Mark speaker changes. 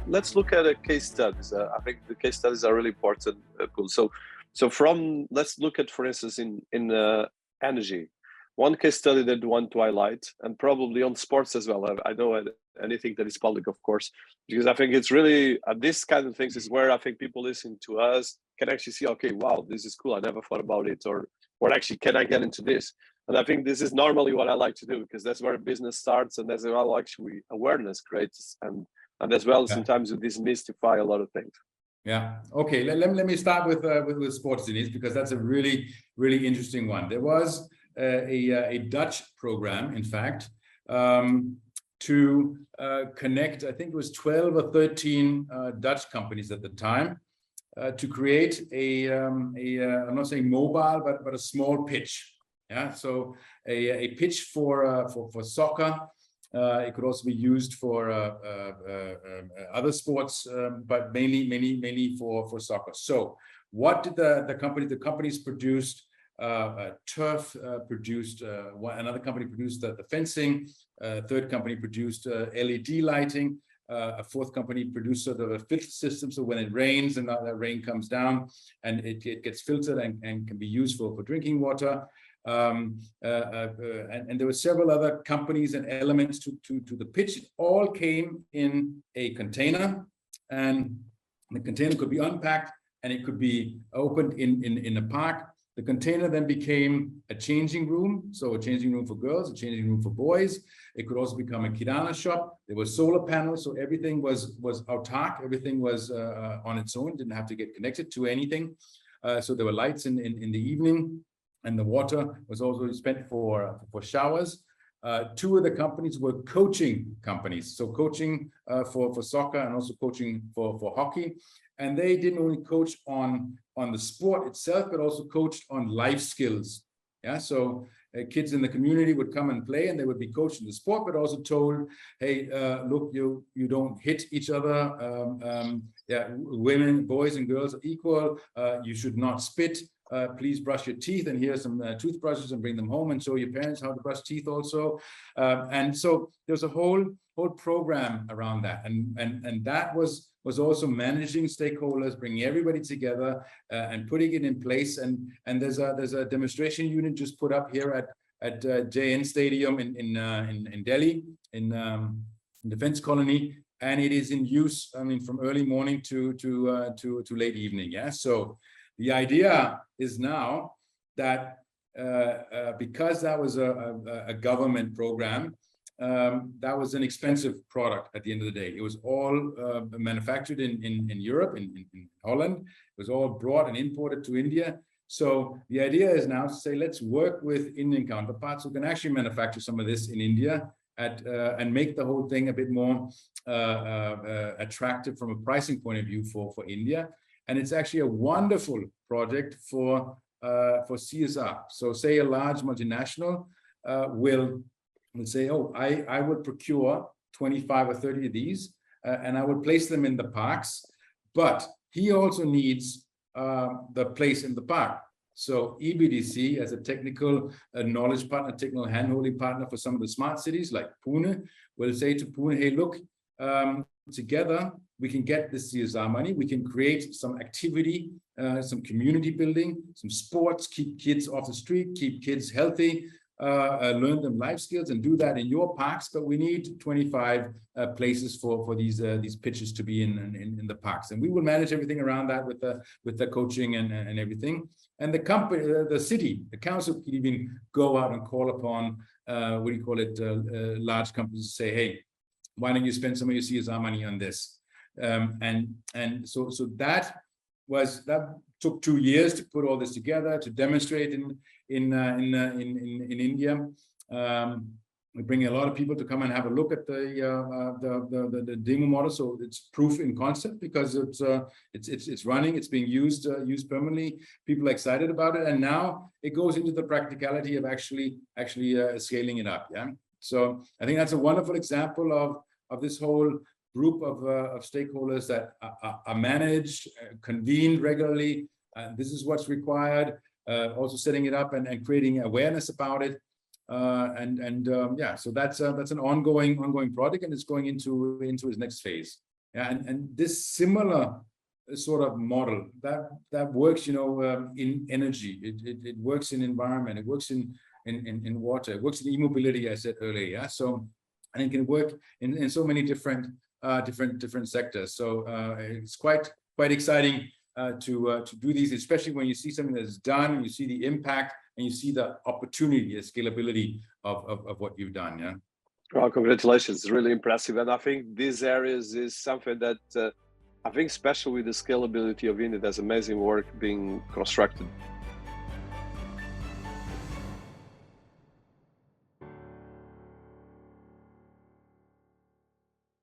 Speaker 1: let's look at a case studies. I think the case studies are really important, Poul. Let's look at, for instance, in energy. One case study that I want to highlight, and probably on sports as well. I know anything that is public, of course, because I think it's really this kind of things is where I think people listening to us can actually see, okay, wow, this is cool. I never thought about it, or actually, can I get into this? And I think this is normally what I like to do, because that's where business starts, and that's where actually awareness creates, and as well
Speaker 2: Yeah.
Speaker 1: sometimes we demystify a lot of things.
Speaker 2: Yeah. Okay. Let me start with sports, Dinis, because that's a really interesting one. There was a Dutch program, in fact, to connect, I think it was 12 or 13 Dutch companies at the time, to create I'm not saying mobile, but a small pitch. Yeah. So a pitch for soccer. It could also be used for other sports, but mainly for soccer. So what did the companies produced? Turf produced, another company produced the fencing, third company produced LED lighting, a fourth company produced sort of a filter system, so when it rains and that rain comes down and it gets filtered and can be used for drinking water. And there were several other companies and elements to the pitch. It all came in a container, and the container could be unpacked and it could be opened in a park. The container then became a changing room, so a changing room for girls, a changing room for boys. It could also become a kirana shop. There were solar panels, so everything was autark. Everything was on its own, didn't have to get connected to anything. So there were lights in the evening, and the water was also spent for showers. Two of the companies were coaching companies, so coaching for soccer and also coaching for hockey. And they didn't only coach on the sport itself, but also coached on life skills. Yeah, so kids in the community would come and play, and they would be coached in the sport, but also told, hey, look, you don't hit each other. Yeah, women, boys, and girls are equal. You should not spit. Please brush your teeth, and here's some toothbrushes, and bring them home and show your parents how to brush teeth also. And so there's a whole program around that, and that was also managing stakeholders, bringing everybody together, and putting it in place. And there's a demonstration unit just put up here at JN Stadium in Delhi, in Defense Colony, and it is in use, I mean, from early morning to late evening. Yeah, so the idea is now that because that was a government program, that was an expensive product at the end of the day. It was all manufactured in Europe, in Holland. It was all brought and imported to India. So the idea is now to say, let's work with Indian counterparts who can actually manufacture some of this in India and make the whole thing a bit more attractive from a pricing point of view for India. And it's actually a wonderful project for CSR. So say a large multinational will say, oh, I would procure 25 or 30 of these, and I would place them in the parks, but he also needs the place in the park. So EBTC, as a technical knowledge partner, technical handholding partner for some of the smart cities like Pune, will say to Pune, hey, look, together we can get this CSR money, we can create some activity, some community building, some sports, keep kids off the street, keep kids healthy, learn them life skills, and do that in your parks. But we need 25 places for these pitches to be in the parks, and we will manage everything around that with the coaching and everything. And the company, the city, the council could even go out and call upon large companies to say, hey, why don't you spend some of your CSR money on this? And so that took 2 years to put all this together, to demonstrate in India. We bring a lot of people to come and have a look at the demo model. So it's proof in concept, because it's running, it's being used permanently. People are excited about it, and now it goes into the practicality of actually scaling it up. Yeah. So I think that's a wonderful example of this whole group of stakeholders that are managed, convened regularly. This is what's required. Also setting it up and creating awareness about it. Yeah, so that's an ongoing project, and it's going into its next phase. Yeah, and this similar sort of model that works, you know, in energy, it works in environment, it works in water, it works in e-mobility, I said earlier. Yeah, so, and it can work in so many different sectors. So it's quite exciting to do these, especially when you see something that's done, you see the impact, and you see the opportunity, the scalability of what you've done. Yeah.
Speaker 1: Well, congratulations! It's really impressive, and I think these areas is something that I think, especially with the scalability of India, there's amazing work being constructed